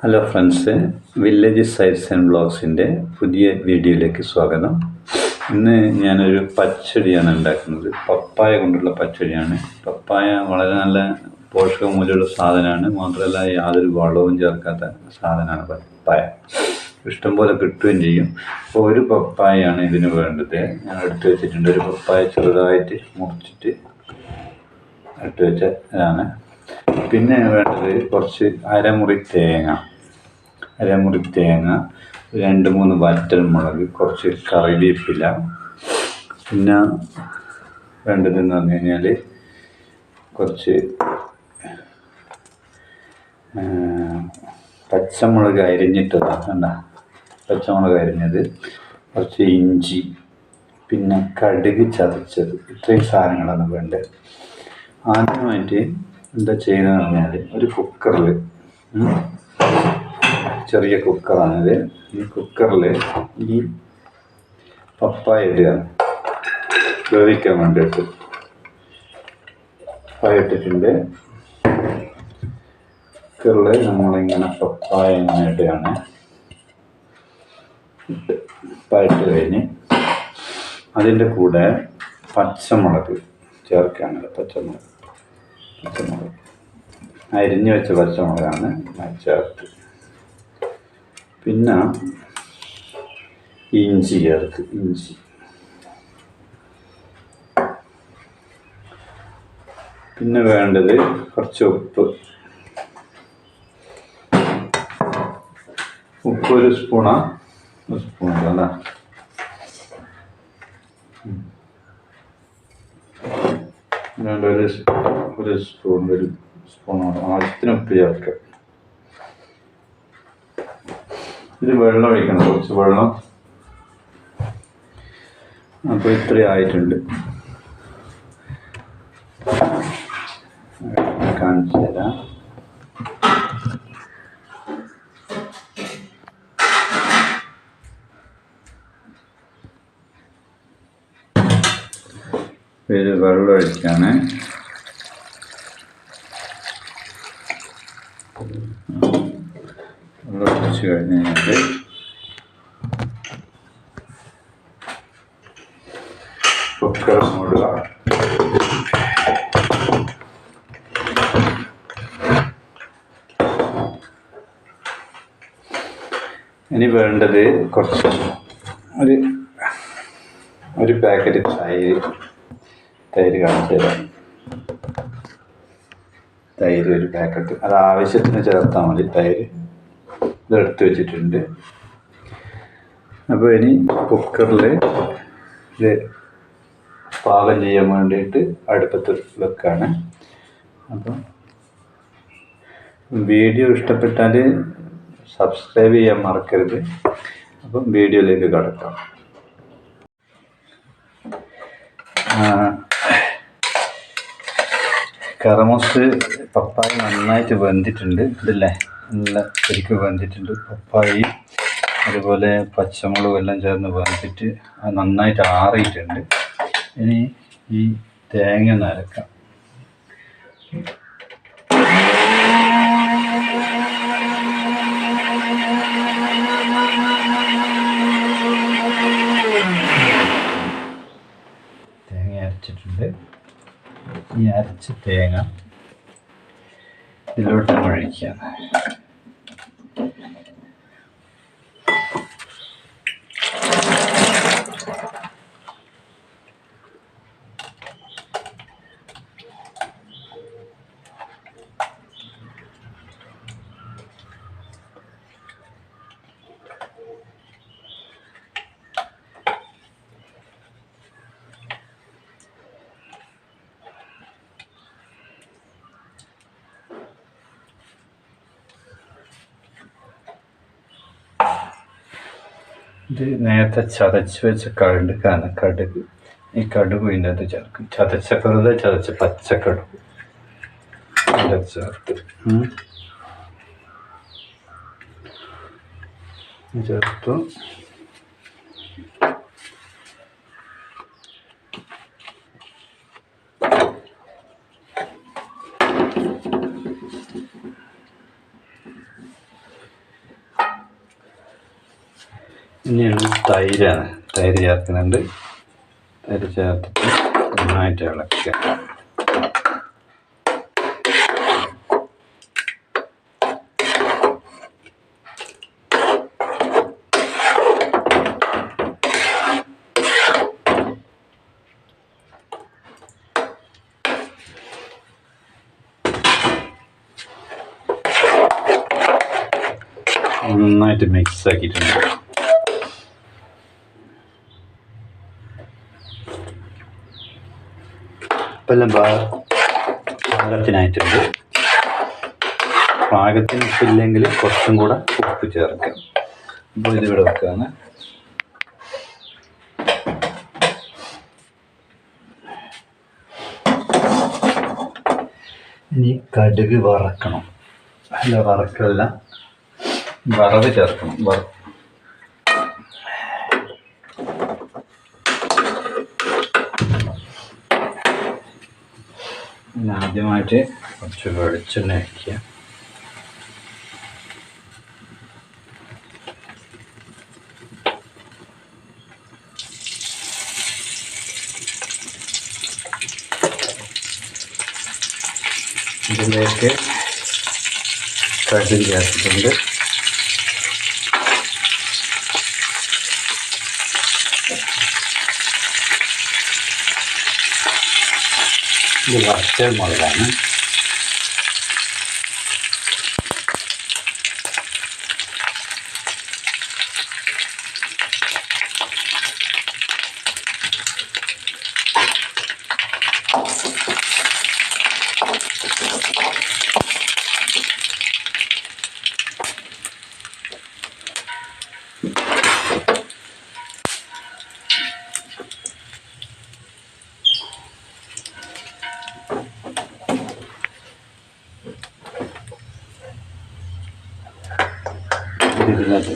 Hello friends, village sites and ബ്ലോഗ്സിൻ്റെ പുതിയ വീഡിയോയിലേക്ക് സ്വാഗതം. ഇന്ന് ഞാനൊരു പച്ചടിയാണ് ഉണ്ടാക്കുന്നത്. പപ്പായ കൊണ്ടുള്ള പച്ചടിയാണ്. പപ്പായ വളരെ നല്ല പോഷകമൂല്യമുള്ള സാധനമാണ്. മാത്രമല്ല യാതൊരു വളവും ചേർക്കാത്ത സാധനമാണ് പപ്പായ. ഇഷ്ടംപോലെ കിട്ടുകയും ചെയ്യും. അപ്പോൾ ഒരു പപ്പായയാണ് ഇതിന് വേണ്ടത്. ഞാൻ എടുത്ത് വെച്ചിട്ടുണ്ട്. ഒരു പപ്പായ ചെറുതായിട്ട് മുറിച്ചിട്ട് എടുത്ത് വെച്ചതാണ്. പിന്നെ വേണ്ടത് കുറച്ച് അരമുറി തേങ്ങ, 2-3 വറ്റൽമുളക്, കുറച്ച് കറിവേപ്പില. പിന്നെ വേണ്ടതെന്ന് പറഞ്ഞു കഴിഞ്ഞാൽ കുറച്ച് പച്ചമുളക് അരിഞ്ഞിട്ടതാണ്, പച്ചമുളക് അരിഞ്ഞത്, കുറച്ച് ഇഞ്ചി, പിന്നെ കടുക് ചതച്ചത്. ഇത്രയും സാധനങ്ങളാണ് വേണ്ടത്. ആദ്യമായിട്ട് എന്താ ചെയ്യുന്നതെന്ന് പറഞ്ഞാൽ ഒരു കുക്കറിൽ, ചെറിയ കുക്കറാണിത്, ഈ കുക്കറിൽ ഈ പപ്പായ ഇടുക, വേവിക്കാൻ വേണ്ടിയിട്ട്. പപ്പായ ഇട്ടിട്ടുണ്ട്. കുക്കറിൽ നമ്മളിങ്ങനെ പപ്പായ ഇങ്ങനെ ഇടുകയാണ്. പപ്പായ ഇട്ട് കഴിഞ്ഞ് അതിൻ്റെ കൂടെ പച്ചമുളക് ചേർക്കുകയാണ്. പച്ചമുളക് അരിഞ്ഞു വെച്ച പച്ചമുളകാണ് ചേർത്ത്. പിന്നെ ഇഞ്ചി ചേർത്ത്. പിന്നെ വേണ്ടത് കുറച്ച് ഉപ്പ്. ഒരു സ്പൂൺ അല്ല, വേണ്ട ഒരു സ്പൂണോട് ആവശ്യത്തിന് ഉപ്പ് ചേർക്കുക. ഇത് വെള്ളം ഒഴിക്കണം, കുറച്ച് വെള്ളം. അപ്പോൾ ഇത്രയും ആയിട്ടുണ്ട്. കാണിച്ചു തരാം. ഇത് വെള്ളം ഒഴിക്കാണ്. വെള്ളം ഒഴിച്ച് കഴിഞ്ഞ് കഴിഞ്ഞാൽ കുക്കർ മൂടുക. ഇനി വേണ്ടത് കുറച്ച് ഒരു പാക്കറ്റ് തൈര് കാണിച്ചു തരാം. തൈര് ഒരു പാക്കറ്റ്, അത് ആവശ്യത്തിന് ചേർത്താൽ മതി. തൈര് ഇതെടുത്ത് വെച്ചിട്ടുണ്ട്. അപ്പോൾ ഇനി കുക്കറിൽ ഇത് പാകം ചെയ്യാൻ വേണ്ടിയിട്ട് അടുപ്പത്ത് വെക്കാണ്. അപ്പം വീഡിയോ ഇഷ്ടപ്പെട്ടാൽ സബ്സ്ക്രൈബ് ചെയ്യാൻ മറക്കരുത്. അപ്പം വീഡിയോയിലേക്ക് കടക്കാം. കറമൂസ് പപ്പായ നന്നായിട്ട് വെന്തിട്ടുണ്ട്. ഇതില്ലേ, നല്ല ശരിക്കും വെന്തിട്ടുണ്ട്. പപ്പായ അതുപോലെ പച്ചമുളകും എല്ലാം ചേർന്ന് വെന്തിട്ട് നന്നായിട്ട് ആറിയിട്ടുണ്ട്. ഇനി ഈ തേങ്ങ നരക്കാം. തേങ്ങ അരച്ചിട്ടുണ്ട്. ഈ അരച്ച തേങ്ങ ഇതിലോട്ട് ഒഴിക്കുക. ഇത് നേരത്തെ ചതച്ച് വെച്ച കടുക്. ഈ കടുക് ഇതിനകത്ത് ചേർക്കും. വെറുതെ ചതച്ച് പച്ചക്കടുക് ചേർത്ത് ചേർത്തു. ഇനിയാണ് തൈരാണ്. തൈര് ചേർക്കുന്നുണ്ട്. തൈര് ചേർത്തിട്ട് നന്നായിട്ട് ഇളക്കുക. നന്നായിട്ട് മിക്സ് ആക്കിയിട്ടുണ്ട്. ഇപ്പം എല്ലാം പാകത്തിനായിട്ടുണ്ട്. പാകത്തിന് ഉപ്പില്ലെങ്കിൽ കുറച്ചും കൂടെ ഉപ്പ് ചേർക്കാം. അപ്പോൾ ഇതിവിടെ വെക്കുകയാണ്. ഇനി കടുക് വറക്കണം. അല്ല, വറക്കല്ല, വറവ് ചേർക്കണം. ആദ്യമായിട്ട് കുറച്ച് വെളിച്ചെണ്ണ ഒഴിക്കുക. ഇതിലേക്ക് കടുക് ചേർത്തിട്ടുണ്ട്. ഇത് വറ്റൽ മുളകാണ്. ഇതിനകത്ത്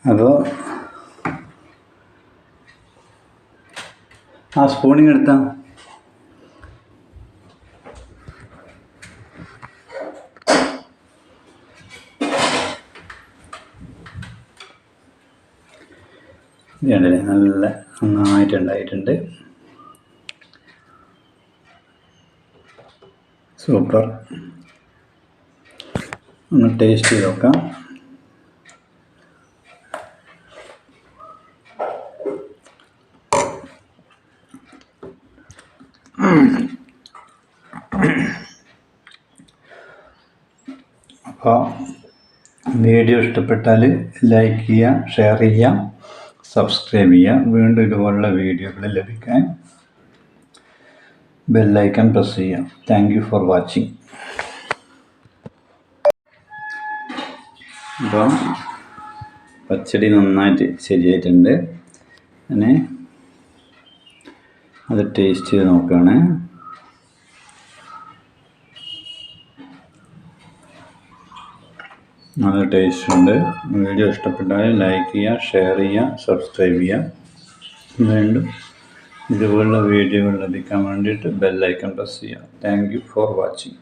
അപ്പോൾ ആ സ്പൂണിങ് എടുത്താൽ ഇതുണ്ടല്ലേ, നല്ല നന്നായിട്ടുണ്ടായിട്ടുണ്ട്. സൂപ്പർ. ഒന്ന് ടേസ്റ്റ് ചെയ്ത് നോക്കാം. അപ്പോൾ വീഡിയോ ഇഷ്ടപ്പെട്ടാൽ ലൈക്ക് ചെയ്യുക, ഷെയർ ചെയ്യുക, സബ്സ്ക്രൈബ് ചെയ്യുക. വീണ്ടും ഇതുപോലുള്ള വീഡിയോകൾ ലഭിക്കാൻ ബെല്ലൈക്കൺ പ്രസ് ചെയ്യുക. Thank you for watching. അപ്പോൾ പച്ചടി നന്നായിട്ട് ശരിയായിട്ടുണ്ട്. അങ്ങനെ അത് ടേസ്റ്റ് ചെയ്ത് നോക്കുകയാണ്. നല്ല ടേസ്റ്റ് ഉണ്ട്. വീഡിയോ ഇഷ്ടപ്പെട്ടാൽ ലൈക്ക് ചെയ്യുക, ഷെയർ ചെയ്യുക, സബ്സ്ക്രൈബ് ചെയ്യുക. വീണ്ടും ഇതുപോലുള്ള വീഡിയോകൾ ലഭിക്കാൻ വേണ്ടിയിട്ട് ബെല്ലൈക്കൺ പ്രസ് ചെയ്യുക. Thank you for watching.